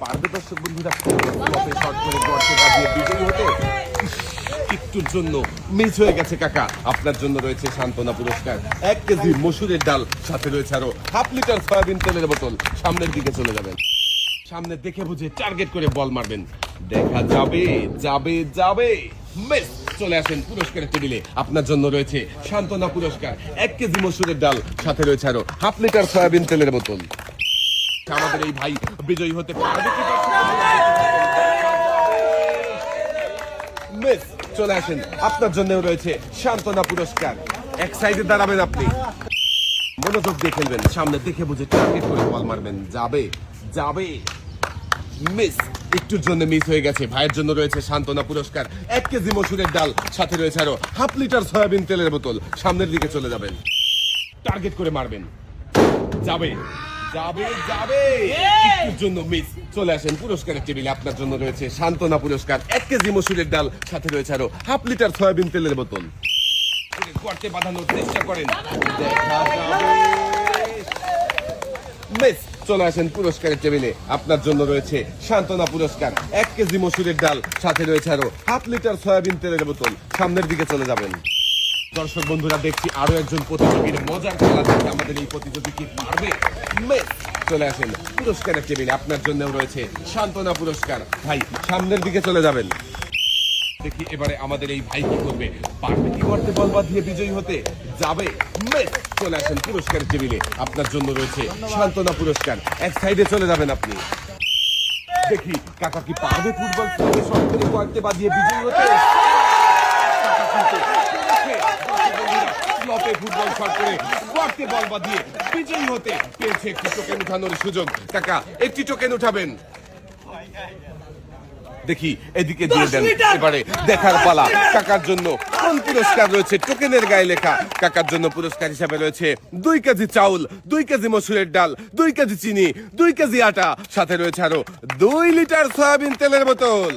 পারবে দর্শক বন্ধুরা ফ্লপে শট করে গর্তে বাজিয়ে বিজয়ী হতে? একটুর জন্য মিস হয়ে গেছে কাকা। আপনার জন্য রয়েছে সান্ত্বনা পুরস্কার, 1 কেজি মসুরের ডাল, সাথে রয়েছে আরো 1/2 লিটার সয়াবিন তেলের বোতল। সামনের দিকে চলে যাবেন, সামনে দেখে বুঝে টার্গেট করে বল মারবেন। দেখা যাবে যাবে যাবে, মিস। চলে আসেন পুরস্কারের টেবিলে। আপনার জন্য রয়েছে সান্ত্বনা পুরস্কার, 1 কেজি মসুরের ডাল, সাথে রয়েছে আরো 1/2 লিটার সয়াবিন তেলের বোতল। আমাদের এই ভাই বিজয়ী হতে পারবে কি? মিস। চলে আসেন, আপনার জন্য রয়েছে সান্ত্বনা পুরস্কার। এক সাইডে দাঁড়াবেন আপনি, মনোযোগ দিয়ে খেলবেন, সামনে দেখে বুঝে টার্গেট করে বল মারবেন। যাবে যাবে, মিস। একটুর জন্য মিস হয়ে গেছে। ভাইয়ের জন্য রয়েছে সান্ত্বনা পুরস্কার, 1 কেজি মসুরের ডাল, সাথে রয়েছে আরো 1/2 লিটার সয়াবিন তেলের বোতল। সামনের দিকে চলে যাবেন, টার্গেট করে মারবেন। যাবে যাবে যাবে, একটুর জন্য মিস। চলে আসেন পুরস্কারের টেবিলে। আপনার জন্য রয়েছে সান্ত্বনা পুরস্কার, 1 কেজি মসুরের ডাল, সাথে রয়েছে আরো 1/2 লিটার সয়াবিন তেলের বোতল। গর্তে বাঁধানোর চেষ্টা করেন, দেখা যাবে, মিস। চলে আসেন পুরস্কারের টেবিলে। আপনার জন্য রয়েছে সান্ত্বনা পুরস্কার, 1 কেজি মসুরের ডাল, সাথে রয়েছে আরো 1/2 লিটার সয়াবিন তেলের বোতল। সামনের দিকে চলে যাবেন। দর্শক বন্ধুরা, দেখছি আরো একজন প্রতিযোগীর মজার খেলা দেখে আমাদের এই প্রতিযোগী কি পারবে? মিস। চলে আসেন পুরস্কারের টেবিলে। আপনার জন্য রয়েছে সান্ত্বনা পুরস্কার। ভাই সামনের দিকে চলে যাবেন, দেখি এবারে আমাদের এই ভাই কি করবে, পারবে কি করতে বল বাঁধিয়ে বিজয়ী হতে? যাবে, মিস। চলে আসেন পুরস্কারের টেবিলে। আপনার জন্য রয়েছে সান্ত্বনা পুরস্কার, এক সাইডে চলে যাবেন আপনি। দেখি কাকা কি পারবে ফুটবল খেলে শট করে গর্তে বাঁধিয়ে বিজয়ী হতে? ফ্লপে ফুটবল শট করে গর্তে বল বাঁধিয়ে বিজয়ী হতে পেয়েছে একটি টোকেন উঠানোর সুযোগ। কাকা একটি টোকেন উঠাবেন, দেখি এদিকে দিয়ে দেন। এবারে দেখার পালা, কাকার জন্য কোন পুরস্কার রয়েছে টোকেনের গায়ে লেখা। কাকার জন্য পুরস্কার হিসাবে রয়েছে 2 কেজি চাউল, 2 কেজি মসুরের ডাল, 2 কেজি চিনি, 2 কেজি আটা, সাথে রয়েছে আরো 2 লিটার সয়াবিন তেলের বোতল।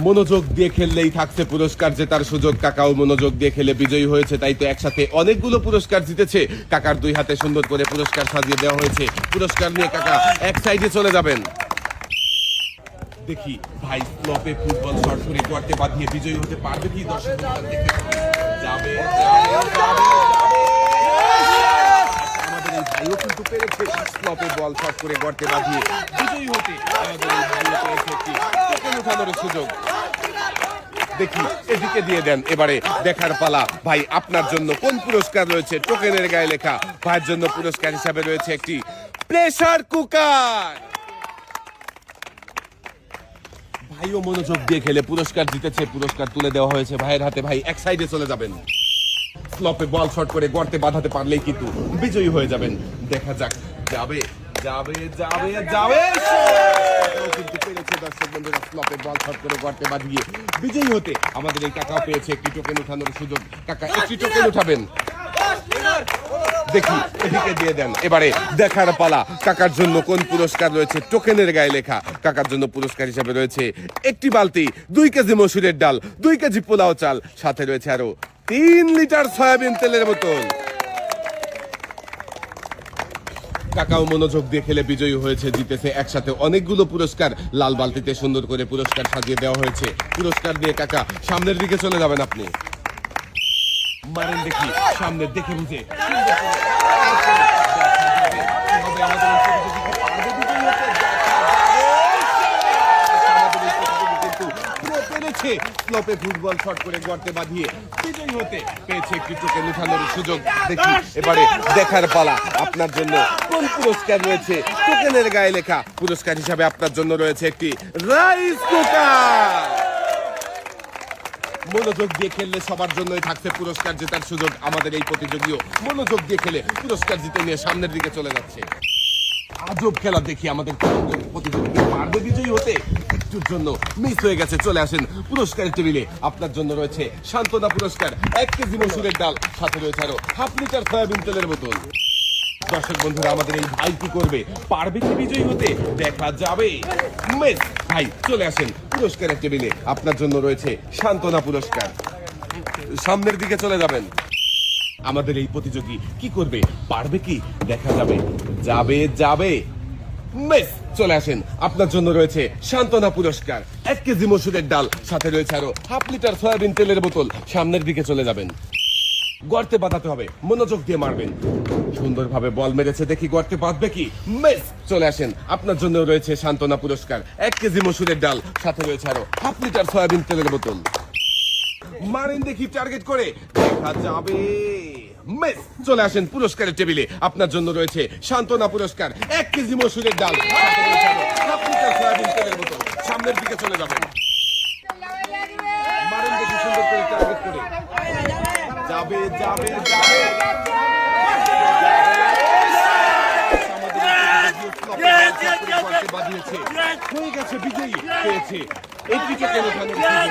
মনোযোগ দিয়ে খেললেই থাকছে পুরস্কার জেতার সুযোগ। কাকাও মনোযোগ দিয়ে খেলে বিজয়ী হয়েছে, তাই তো একসাথে অনেকগুলো পুরস্কার জিতেছে। কাকার 2 হাতে সুন্দর করে পুরস্কার সাজিয়ে দেওয়া হয়েছে। পুরস্কার নিয়ে কাকা এক সাইডে চলে যাবেন। দেখি ভাই ফ্লপে ফুটবল শট করে গর্তে বাঁধিয়ে বিজয়ী হতে পারবে কি? দর্শক যাবে যাবে যাবে, আমাদের এই ভাইও কিন্তু পেরেছে ফ্লপে বল শট করে গর্তে বাঁধিয়ে বিজয়ী হতে। আমাদের এই ভাইও পেয়েছে একটি টোকেন উঠানোর সুযোগ। দেখি এদিকে দিয়ে দেন। এবারে দেখার পালা, ভাই আপনার জন্য কোন পুরস্কার রয়েছে টোকেনের গায়ে লেখা। ভাইয়ের জন্য পুরস্কার হিসাবে রয়েছে একটি প্রেসার কুকার। ভাইও মনোযোগ দিয়ে খেলে পুরস্কার জিতেছে। পুরস্কার তুলে দেওয়া হয়েছে ভাইয়ের হাতে। ভাই এক সাইডে চলে যাবেন, স্লপে বল শট করে গর্তে বাঁধাতে পারলেই কিন্তু বিজয়ী হয়ে যাবেন। দেখা যাক, যাবে যাবে যাবে যাবে, কিন্তু পেরেছে দর্শক বন্ধুরা স্লপে বল শট করে গর্তে বাঁধিয়ে বিজয়ী হতে। আমাদের এই কাকাও পেয়েছে একটি টোকেন উঠানোর সুযোগ। কাকা একটি টোকেন উঠাবেন, দেখি এদিকে দিয়ে দেন। এবারে দেখার পালা, কাকার জন্য কোন পুরস্কার রয়েছে টোকেনের গায়ে লেখা। কাকার জন্য পুরস্কার হিসেবে রয়েছে একটি বালতি, 2 কেজি মসুরের ডাল, 2 কেজি পোলাও চাল, সাথে রয়েছে আরো 3 লিটার সয়াবিন তেলের বোতল। কাকাও মনোযোগ দিয়ে খেলে বিজয়ী হয়েছে, জিতেছে একসাথে অনেকগুলো পুরস্কার। লাল বালতিতে সুন্দর করে পুরস্কার সাজিয়ে দেওয়া হয়েছে। পুরস্কার দিয়ে কাকা সামনের দিকে চলে যাবেন আপনি। মারেন দেখি, সামনে দেখে বুঝে ফ্লপে ফুটবল শট করে গর্তে বাঁধিয়ে বিজয়ী হতে পেয়েছে একটি টোকেন উঠানোর সুযোগ। দেখি এবারে দেখার পালা, আপনার জন্য কোন পুরস্কার রয়েছে টোকেনের গায়ে লেখা। পুরস্কার হিসাবে আপনার জন্য রয়েছে একটি রাইস কুকার। মনোযোগ দিয়ে খেললে সবার জন্যই থাকছে পুরস্কার জেতার সুযোগ। আমাদের এই প্রতিযোগীও মনোযোগ দিয়ে খেলে পুরস্কার জিতে নিয়ে সামনের দিকে চলে যাচ্ছে। আজব খেলা দেখি আমাদের প্রতিযোগী পারবে বিজয়ী হতে? একটুর জন্য মিস হয়ে গেছে। চলে আসেন পুরস্কারের টেবিলে। আপনার জন্য রয়েছে সান্ত্বনা পুরস্কার, 1 কেজি মসুরের ডাল, সাথে রয়েছে আরো 1/2 লিটার সয়াবিন তেলের বোতল। দর্শক বন্ধুরা, আমাদের এই ভাই কি করবে, পারবে কি বিজয়ী হতে? দেখা যাবে। মিস। ভাই চলে আসেন পুরস্কারের টেবিলে। আপনার জন্য রয়েছে সান্ত্বনা পুরস্কার, সামনের দিকে চলে যাবেন। আমাদের এই প্রতিযোগী কি করবে, পারবে কি, দেখা যাবে। যাবে যাবে মিস, চলে আসেন, আপনার জন্য রয়েছে সান্ত্বনা পুরস্কার, 1 কেজি মসুরের ডাল, সাথে রয়েছে আরো হাফ লিটার সয়াবিন তেলের বোতল। সামনের দিকে চলে যাবেন, গর্তে বাঁধাতে হবে, মনোযোগ দিয়ে মারবেন। সুন্দরভাবে বল মেরেছে, দেখি গর্তে বাঁধবে কি, মিস, চলে আসেন, আপনার জন্য রয়েছে সান্ত্বনা পুরস্কার, 1 কেজি মসুরের ডাল, সাথে রয়েছে আরো হাফ লিটার সয়াবিন তেলের বোতল। মারেন দেখি টার্গেট করে, দেখা যাবে, মিস, চলে আসেন পুরস্কারের টেবিলে, আপনার জন্য রয়েছে সান্ত্বনা পুরস্কার, 1 কেজি মসুরের ডাল, সাথে রয়েছে আরো হাফ লিটার সয়াবিন তেলের বোতল। সামনের দিকে চলে যাবেন, মারেন দেখি সুন্দর করে টার্গেট করে, যাবে যাবে যাবে, বাঁধিয়েছে, হয়ে গেছে বিজয়ী, পেয়েছে একটি টোকেন ওঠানোর সুযোগ।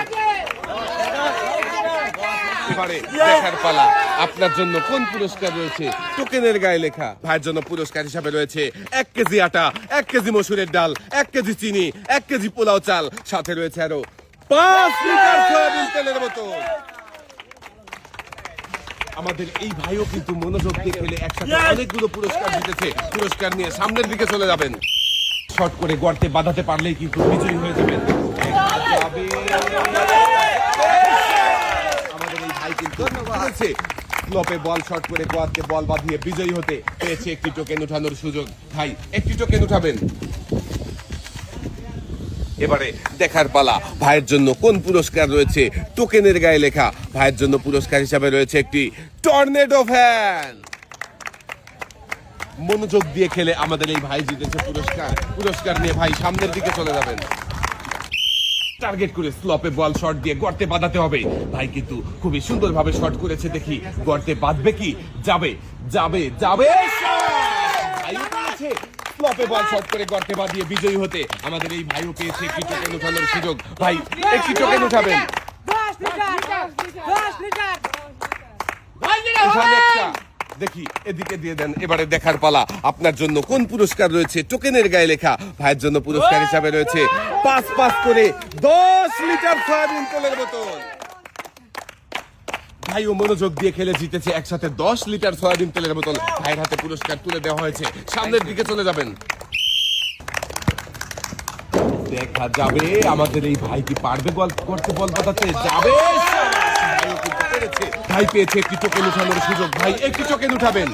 এবারে দেখার পালা, আপনার জন্য কোন পুরস্কার রয়েছে, টোকেনের গায়ে লেখা। ভাইয়ের জন্য পুরস্কার হিসাবে রয়েছে 1 কেজি আটা, 1 কেজি মসুরের ডাল, 1 কেজি চিনি, 1 কেজি পোলাও চাল, সাথে রয়েছে আরো 5 লিটার সয়াবিন তেলের বোতল। আমাদের এই ভাইও কিন্তু মনোযোগ দিয়ে খেলে একসাথে অনেকগুলো পুরস্কার জিতেছে। পুরস্কার নিয়ে সামনের দিকে চলে যাবেন, শর্ট করে গর্তে বাঁধাতে পারলেই কিন্তু বিজয়ী হয়ে যাবেন। আমাদের এই ভাই কিন্তু স্লপে বল শর্ট করে গর্তে বল বাঁধিয়ে বিজয়ী হতে পেয়েছে একটি টোকেন উঠানোর সুযোগ। ভাই একটি টোকেন উঠাবেন। এবারে দেখার পালা, ভাইয়ের জন্য কোন পুরস্কার রয়েছে, টোকেনের গায়ে লেখা। ভাইয়ের জন্য পুরস্কার হিসাবে রয়েছে একটি টর্নেডো ফ্যান। মনোযোগ দিয়ে খেলে আমাদের এই ভাই জিতেছে পুরস্কার। পুরস্কার নিয়ে ভাই সামনের দিকে চলে যাবেন, টার্গেট করে স্লপে বল শট দিয়ে গর্তে বাঁধাতে হবে। ভাই কিন্তু খুবই সুন্দরভাবে শট করেছে, দেখি গর্তে বাঁধবে কি, যাবে যাবে যাবে, ভাইও পেয়েছে স্লপে বল শট করে গর্তে বাঁধিয়ে বিজয়ী হতে আমাদের এই ভাইও পেয়েছে একটি টোকেন উঠানোর সুযোগ। ভাই একটি টোকেন উঠাবেন, দেখি এদিকে দিয়ে দেন। এবারে দেখার পালা, আপনার জন্য কোন পুরস্কার রয়েছে, টোকেনের গায়ে লেখা। ভাইয়ের জন্য পুরস্কার হিসাবে রয়েছে 5 করে 10 লিটার সয়াবিন তেলের বোতল। ভাইও মনোযোগ দিয়ে খেলে জিতেছে একসাথে 10 লিটার সয়াবিন তেলের বোতল। ভাইয়ের হাতে পুরস্কার তুলে দেওয়া হয়েছে, সামনের দিকে চলে যাবেন, দেখা যাবে আমাদের এই ভাই কি পারবে বল করতে, বল বাঁধাতে, যাবে, ভাই পেয়েছে একটি টোকেন উঠানোর সুযোগ। ভাই একটি টোকেন উঠাবেন,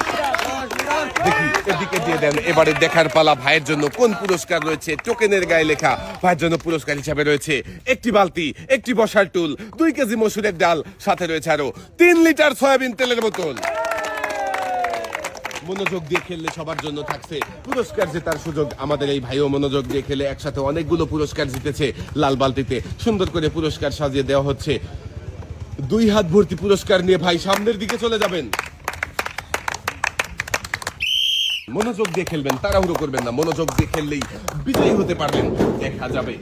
দেখি এদিকে দিয়ে দেন। এবারে দেখার পালা, ভাইয়ের জন্য কোন পুরস্কার রয়েছে, টোকেনের গায়ে লেখা। ভাইয়ের জন্য পুরস্কার হিসাবে রয়েছে একটি বালতি, একটি বসার টুল, 2 কেজি মসুরের ডাল, সাথে রয়েছে আরো 3 লিটার সয়াবিন তেলের বোতল। মনোযোগ দিয়ে খেললে সবার জন্য থাকছে পুরস্কার জেতার সুযোগ। আমাদের এই ভাইও মনোযোগ দিয়ে খেলে একসাথে অনেকগুলো পুরস্কার জিতেছে। লাল বালতিতে সুন্দর করে পুরস্কার সাজিয়ে দেওয়া হচ্ছে। 2 হাত ভর্তি পুরস্কার নিয়ে ভাই সামনের দিকে চলে যাবেন, মনোযোগ দিয়ে খেলবেন, তাড়াহুড়ো করবেন না, মনোযোগ দিয়ে খেললেই বিজয়ী হতে পারবেন, দেখা যাবে।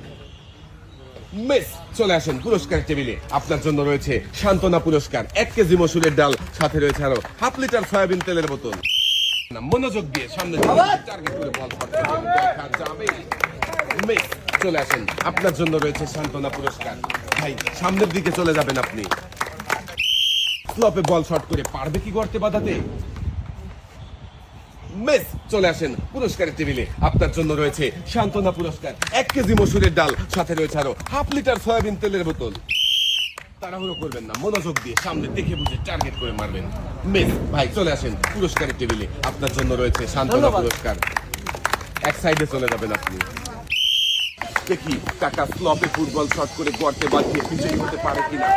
মিস, চলে আসেন পুরস্কার টেবিলে, আপনার জন্য রয়েছে সান্ত্বনা পুরস্কার, 1 কেজি মসুরের ডাল, সাথে রয়েছে আরো হাফ লিটার সয়াবিন তেলের বোতল। মনোযোগ দিয়ে সামনে টার্গেট করে বল করতে হবে, দেখা যাবে। মিস, চলে আসেন, আপনার জন্য রয়েছে সান্ত্বনা পুরস্কার। ভাই সামনের দিকে চলে যাবেন, আপনি স্লপে বল শট করে পারবে কি গর্তে বাঁধাতে, মিস, চলে আসেন পুরস্কারের টেবিলে, আপনার জন্য রয়েছে সান্ত্বনা পুরস্কার, 1 কেজি মসুরের ডাল, সাথে রয়েছে আরো হাফ লিটার সয়াবিন তেলের বোতল। তাড়াহুড়ো করবেন না, মনোযোগ দিয়ে সামনে দেখে বুঝে টার্গেট করে মারবেন। মিস, ভাই চলে আসেন পুরস্কারের টেবিলে, আপনার জন্য রয়েছে সান্ত্বনা পুরস্কার। এক সাইডে চলে যাবেন আপনি, দেখি কাকা স্লপে ফুটবল শট করে গর্তে বাঁধিয়ে বিজয়ী হতে পারে কিনা,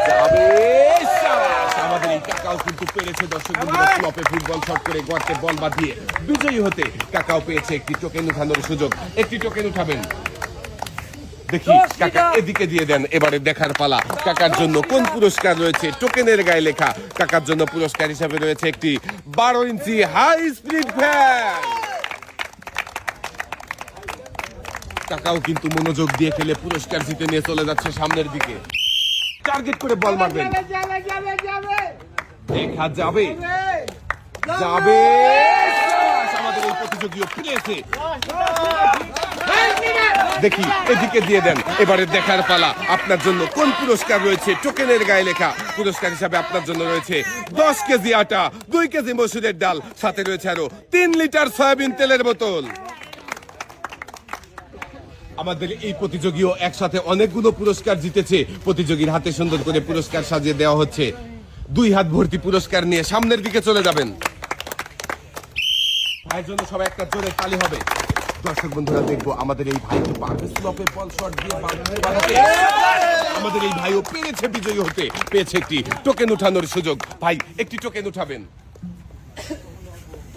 যাবে, আমাদের এই কাকাও কিন্তু পেরেছে। দর্শক বন্ধুরা, স্লপে ফুটবল শট করে গর্তে বল বাঁধিয়ে বিজয়ী হতে কাকাও পেয়েছে একটি টোকেন উঠানোর সুযোগ। একটি টোকেন উঠাবেন, দেখি কাকা এদিকে দিয়ে দেন। এবারে দেখার পালা, কাকার জন্য কোন পুরস্কার রয়েছে, টোকেনের গায়ে লেখা। কাকার জন্য পুরস্কার হিসাবে রয়েছে একটি 12 ইঞ্চি হাই স্পিড ফ্যান। কাকাও কিন্তু মনোযোগ দিয়ে খেলে পুরস্কার জিতে নিয়ে চলে যাচ্ছে সামনের দিকে, টার্গেট করে বল মারবেন, দেখা যাবে, যাবে। আমাদের এই প্রতিযোগী প্রতিযোগীও পেয়েছে। দেখি এদিকে দিয়ে দেন, এবারে দেখার পালা আপনার জন্য কোন পুরস্কার রয়েছে। টোকেনের গায়ে লেখা পুরস্কার হিসাবে আপনার জন্য রয়েছে 10 কেজি আটা, 2 কেজি মসুরের ডাল, সাথে রয়েছে আরো 3 লিটার সয়াবিন তেলের বোতল। আমাদের এই প্রতিযোগীও একসাথে অনেকগুলো পুরস্কার জিতেছে। প্রতিযোগীর হাতে সুন্দর করে পুরস্কার সাজিয়ে দেওয়া হচ্ছে। 2 হাত ভর্তি পুরস্কার নিয়ে সামনের দিকে চলে যাবেন। ভাইয়ের জন্য সবাই একটা জোরে তালি হবে। দর্শক বন্ধুরা, দেখবো আমাদের এই ভাই কি পারবে স্লপে বল শট দিয়ে বাড়াতে। আমাদের এই ভাইও পেরেছে বিজয়ী হতে, পেয়েছে একটি টোকেন উঠানোর সুযোগ। ভাই একটি টোকেন উঠাবেন।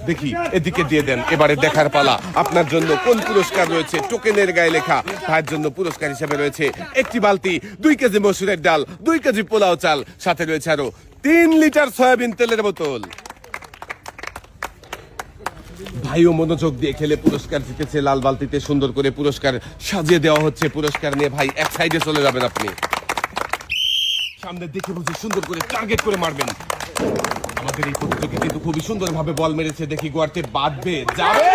দেখি এদিকে দিয়ে দেন, এবারে দেখার পালা আপনার জন্য কোন পুরস্কার রয়েছে। টোকেনের গায়ে লেখা ভাইয়ের জন্য পুরস্কার হিসেবে রয়েছে একটি বালতি, 2 কেজি মসুরের ডাল, 2 কেজি পোলাও চাল, সাথে রয়েছে আরো 3 লিটার সয়াবিন তেলের বোতল। ভাইও মনোযোগ দিয়ে খেলে পুরস্কার জিতেছে। লাল বালতিতে সুন্দর করে পুরস্কার সাজিয়ে দেওয়া হচ্ছে। পুরস্কার নিয়ে ভাই এক সাইডে চলে যাবেন। আপনি সামনে দেখে বুঝে সুন্দর করে টার্গেট করে মারবেন। আমাদের এই প্রতিযোগী কিন্তু খুবই সুন্দর ভাবে বল মেরেছে। দেখি গর্তে বাঁধবে, যাবে।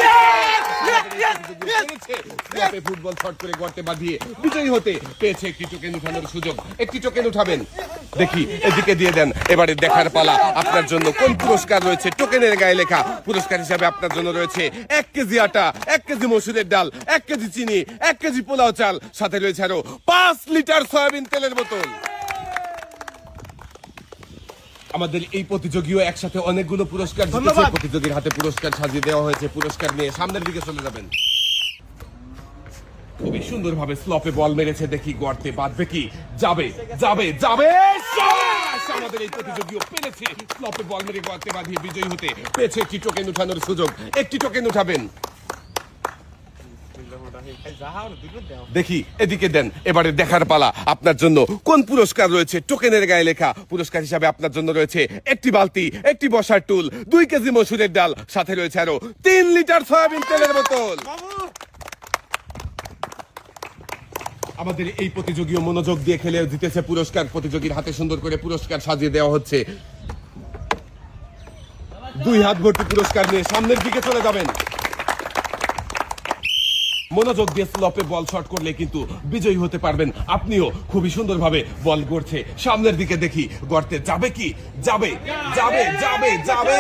ফুটবল শট করে গর্তে বাঁধিয়ে বিজয়ী হতে পেয়েছে একটি টোকেন উঠানোর সুযোগ। একটি টোকেন উঠাবেন। দেখি এদিকে দিয়ে দেন, এবারে দেখার পালা আপনার জন্য কোন পুরস্কার রয়েছে। টোকেনের গায়ে লেখা পুরস্কার হিসাবে আপনার জন্য রয়েছে 1 কেজি আটা, 1 কেজি মসুরের ডাল, 1 কেজি চিনি, 1 কেজি পোলাও চাল, সাথে রয়েছে আরো 5 লিটার সয়াবিন তেলের বোতল। আমাদের এই প্রতিযোগীও একসাথে অনেকগুলো পুরস্কার জিতেছে। প্রতিযোগীর হাতে পুরস্কার সাজিয়ে দেওয়া হয়েছে। পুরস্কার নিয়ে সামনের দিকে চলে যাবেন। খুবই সুন্দর ভাবে স্লপে বল মেরেছে। দেখি গর্তে বাঁধবে কি, যাবে যাবে যাবে। আমাদের এই প্রতিযোগীও পেরেছে স্লপে বল মেরে গর্তে বাঁধিয়ে বিজয়ী হতে, পেয়েছে একটি টোকেন উঠানোর সুযোগ। একটি টোকেন উঠাবেন। দেখি এদিকে দেন, এবারে দেখার পালা আপনার জন্য কোন পুরস্কার রয়েছে। টোকেনের গায়ে লেখা পুরস্কার হিসাবে আপনার জন্য রয়েছে একটি বালতি, একটি বসার টুল, 2 কেজি মসুরের ডাল, সাথে রয়েছে আরো 3 লিটার সয়াবিন তেলের বোতল। আমাদের এই প্রতিযোগীও মনোযোগ দিয়ে খেলে জিতেছে পুরস্কার। প্রতিযোগীর হাতে সুন্দর করে পুরস্কার সাজিয়ে দেওয়া হচ্ছে। 2 হাত ভর্তি পুরস্কার নিয়ে সামনের দিকে চলে যাবেন। মনোযোগ দিয়ে স্লপে বল শট করলে কিন্তু বিজয়ী হতে পারবেন। আপনিও খুবই সুন্দরভাবে বল গড়ছে। সামনের দিকে দেখি গর্তে যাবে কি, যাবে যাবে যাবে যাবে।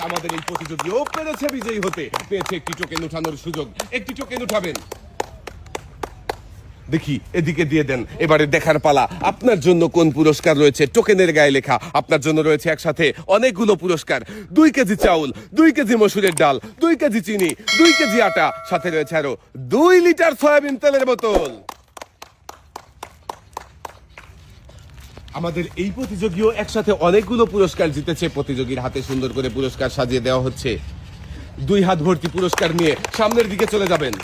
আমাদের এই প্রতিযোগীও পেরেছে বিজয়ী হতে, পেয়েছে একটি টোকেন উঠানোর সুযোগ। একটি টোকেন উঠাবেন। দেখি এদিকে দিয়ে দেন, এবারে দেখার পালা আপনার জন্য কোন পুরস্কার রয়েছে। টোকেনের গায়ে লেখা আপনার জন্য রয়েছে একসাথে অনেকগুলো পুরস্কার। 2 কেজি চাউল, 2 কেজি মসুরের ডাল, 2 কেজি চিনি, 2 কেজি আটা, সাথে রয়েছে আরো 2 লিটার সয়াবিন তেলের বোতল। আমাদের এই প্রতিযোগীও একসাথে অনেকগুলো পুরস্কার জিতেছে। প্রতিযোগীর হাতে সুন্দর করে পুরস্কার সাজিয়ে দেওয়া হচ্ছে। 2 হাত ভর্তি পুরস্কার নিয়ে সামনের দিকে চলে যাবেন।